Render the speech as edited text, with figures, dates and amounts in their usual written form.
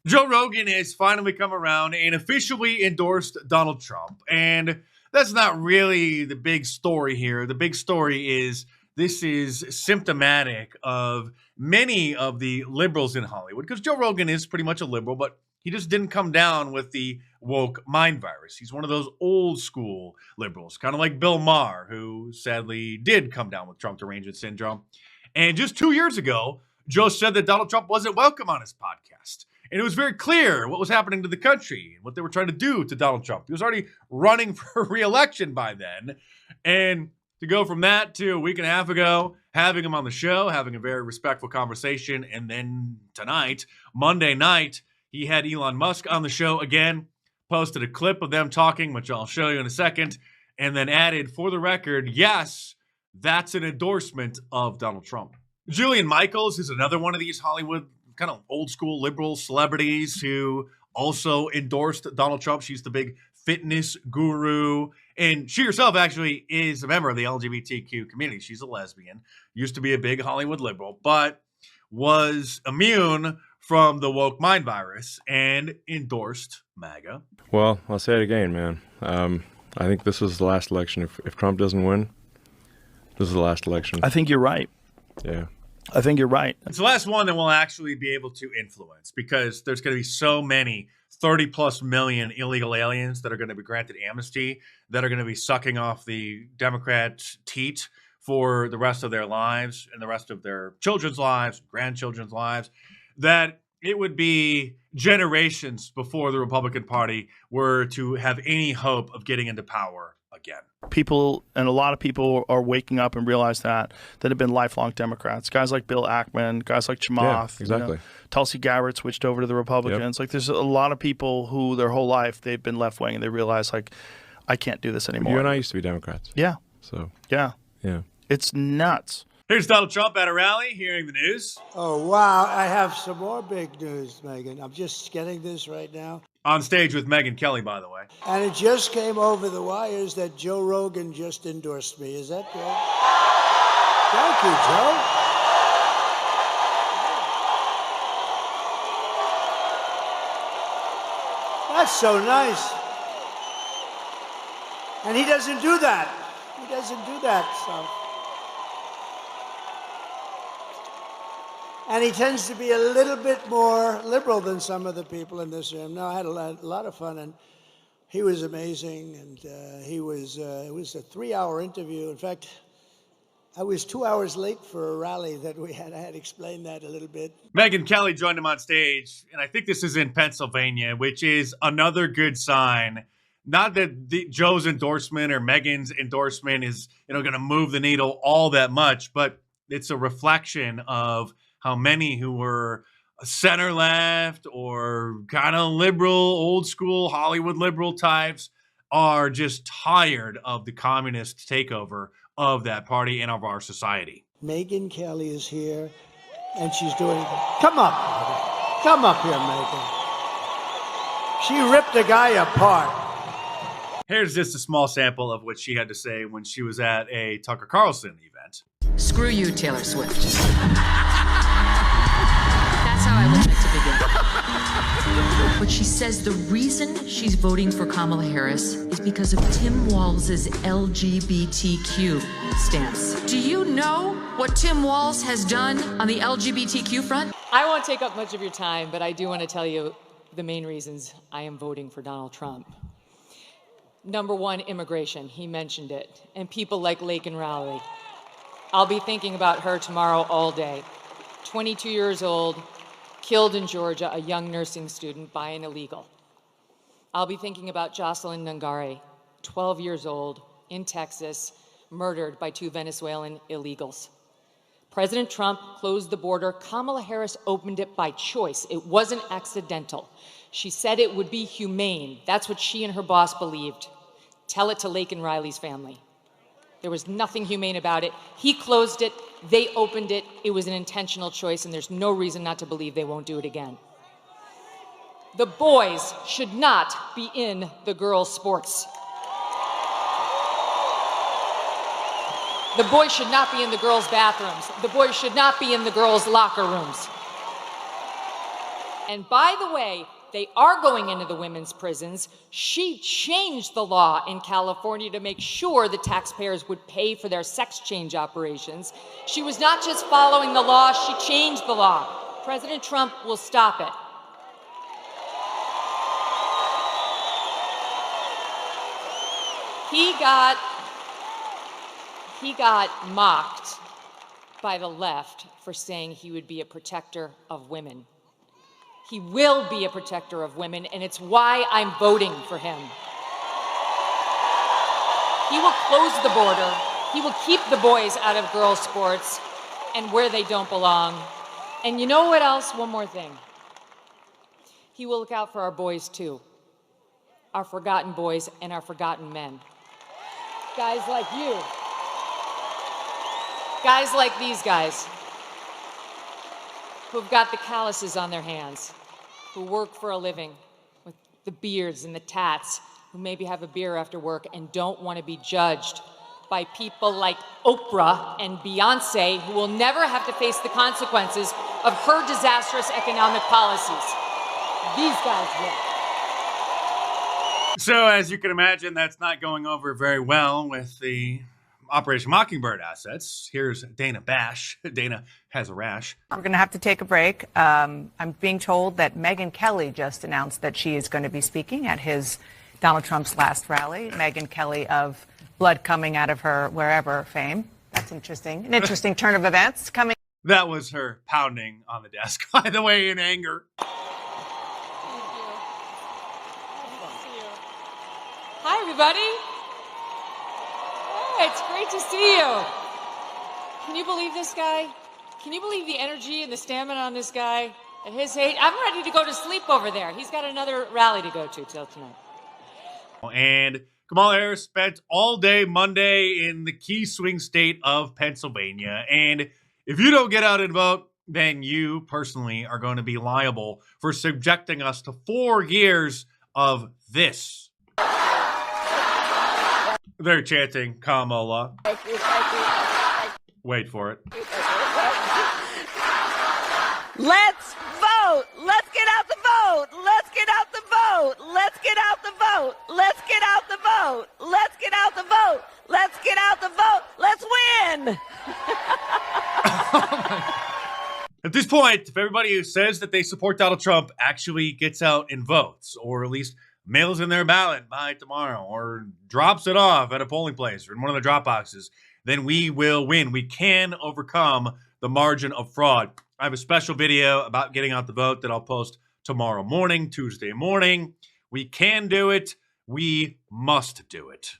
Joe Rogan has finally come around and officially endorsed Donald Trump. And that's not really the big story here. The big story is this is symptomatic of many of the liberals in Hollywood, because Joe Rogan is pretty much a liberal, but he just didn't come down with the woke mind virus. He's one of those old school liberals, kind of like Bill Maher, who sadly did come down with Trump derangement syndrome. And just 2 years ago, Joe said that Donald Trump wasn't welcome on his podcast. And it was very clear what was happening to the country and what they were trying to do to Donald Trump. He was already running for re-election by then. And to go from that to a week and a half ago, having him on the show, having a very respectful conversation, and then tonight, Monday night, he had Elon Musk on the show again, posted a clip of them talking, which I'll show you in a second, and then added, for the record, yes, that's an endorsement of Donald Trump. Jillian Michaels is another one of these Hollywood kind of old school liberal celebrities who also endorsed Donald Trump. She's the big fitness guru. And she herself actually is a member of the LGBTQ community. She's a lesbian, used to be a big Hollywood liberal, but was immune from the woke mind virus and endorsed MAGA. Well, I'll say it again, man. I think this is the last election. If Trump doesn't win, this is the last election. I think you're right. Yeah. I think you're right. It's the last one that we'll actually be able to influence, because there's going to be so many 30 plus million illegal aliens that are going to be granted amnesty, that are going to be sucking off the Democrats' teat for the rest of their lives and the rest of their children's lives, grandchildren's lives, that it would be generations before the Republican Party were to have any hope of getting into power again. People, and a lot of people are waking up and realize that have been lifelong Democrats. Guys like Bill Ackman, guys like Chamath. Yeah, exactly. Tulsi Gabbard switched over to the Republicans. Like, there's a lot of people who their whole life they've been left wing, and they realize, like, I can't do this anymore. You and I used to be Democrats. Yeah. So. Yeah. Yeah. It's nuts. Here's Donald Trump at a rally, hearing the news. Oh, wow. I have some more big news, Megyn. I'm just getting this right now. On stage with Megyn Kelly, by the way. And it just came over the wires that Joe Rogan just endorsed me. Is that good? Thank you, Joe. That's so nice. And he doesn't do that. He doesn't do that stuff. And he tends to be a little bit more liberal than some of the people in this room. No, I had a lot of fun, and he was amazing, and it was a 3-hour interview. In fact, I was 2 hours late for a rally that we had. I had explained that a little bit. Megyn Kelly joined him on stage, and I think this is in Pennsylvania, which is another good sign. Not that Joe's endorsement or Megyn's endorsement is, going to move the needle all that much, but it's a reflection of how many who were center left or kind of liberal, old school Hollywood liberal types are just tired of the communist takeover of that party and of our society. Megyn Kelly is here, and she's doing. Come up. Come up here, Megyn. She ripped a guy apart. Here's just a small sample of what she had to say when she was at a Tucker Carlson event. Screw you, Taylor Swift. That's how I would like to begin. But she says the reason she's voting for Kamala Harris is because of Tim Walz's LGBTQ stance. Do you know what Tim Walz has done on the LGBTQ front? I won't take up much of your time, but I do want to tell you the main reasons I am voting for Donald Trump. Number one, immigration. He mentioned it. And people like Laken Riley. I'll be thinking about her tomorrow all day. 22 years old, killed in Georgia, a young nursing student by an illegal. I'll be thinking about Jocelyn Nungari, 12 years old, in Texas, murdered by 2 Venezuelan illegals. President Trump closed the border. Kamala Harris opened it by choice. It wasn't accidental. She said it would be humane. That's what she and her boss believed. Tell it to Laken Riley's family. There was nothing humane about it. He closed it. They opened it. It was an intentional choice, and there's no reason not to believe they won't do it again. The boys should not be in the girls' sports. The boys should not be in the girls' bathrooms. The boys should not be in the girls' locker rooms. And by the way, they are going into the women's prisons. She changed the law in California to make sure the taxpayers would pay for their sex change operations. She was not just following the law, she changed the law. President Trump will stop it. He got mocked by the left for saying he would be a protector of women. He will be a protector of women, and it's why I'm voting for him. He will close the border. He will keep the boys out of girls' sports and where they don't belong. And you know what else? One more thing. He will look out for our boys, too. Our forgotten boys and our forgotten men. Guys like you. Guys like these guys who've got the calluses on their hands, who work for a living with the beards and the tats, who maybe have a beer after work and don't want to be judged by people like Oprah and Beyonce, who will never have to face the consequences of her disastrous economic policies. These guys will. So, as you can imagine, that's not going over very well with the Operation Mockingbird assets. Here's Dana Bash. Dana has a rash. We're going to have to take a break. I'm being told that Megyn Kelly just announced that she is going to be speaking at Donald Trump's last rally. Megyn Kelly of blood coming out of her wherever fame. That's interesting. An interesting turn of events coming. That was her pounding on the desk, by the way, in anger. Hi, everybody. Hey, it's great to see you. Can you believe this guy? Can you believe the energy and the stamina on this guy at his age? I'm ready to go to sleep over there. He's got another rally to go to till tonight. And Kamala Harris spent all day Monday in the key swing state of Pennsylvania. And if you don't get out and vote, then you personally are going to be liable for subjecting us to 4 years of this. They're chanting Kamala. Wait for it. Let's vote. Let's get out the vote. Let's get out the vote. Let's get out the vote. Let's get out the vote. Let's get out the vote. Let's get out the vote. Let's win. At this point, if everybody who says that they support Donald Trump actually gets out and votes, or at least mails in their ballot by tomorrow, or drops it off at a polling place or in one of the drop boxes, then we will win. We can overcome the margin of fraud. I have a special video about getting out the vote that I'll post tomorrow morning, Tuesday morning. We can do it. We must do it.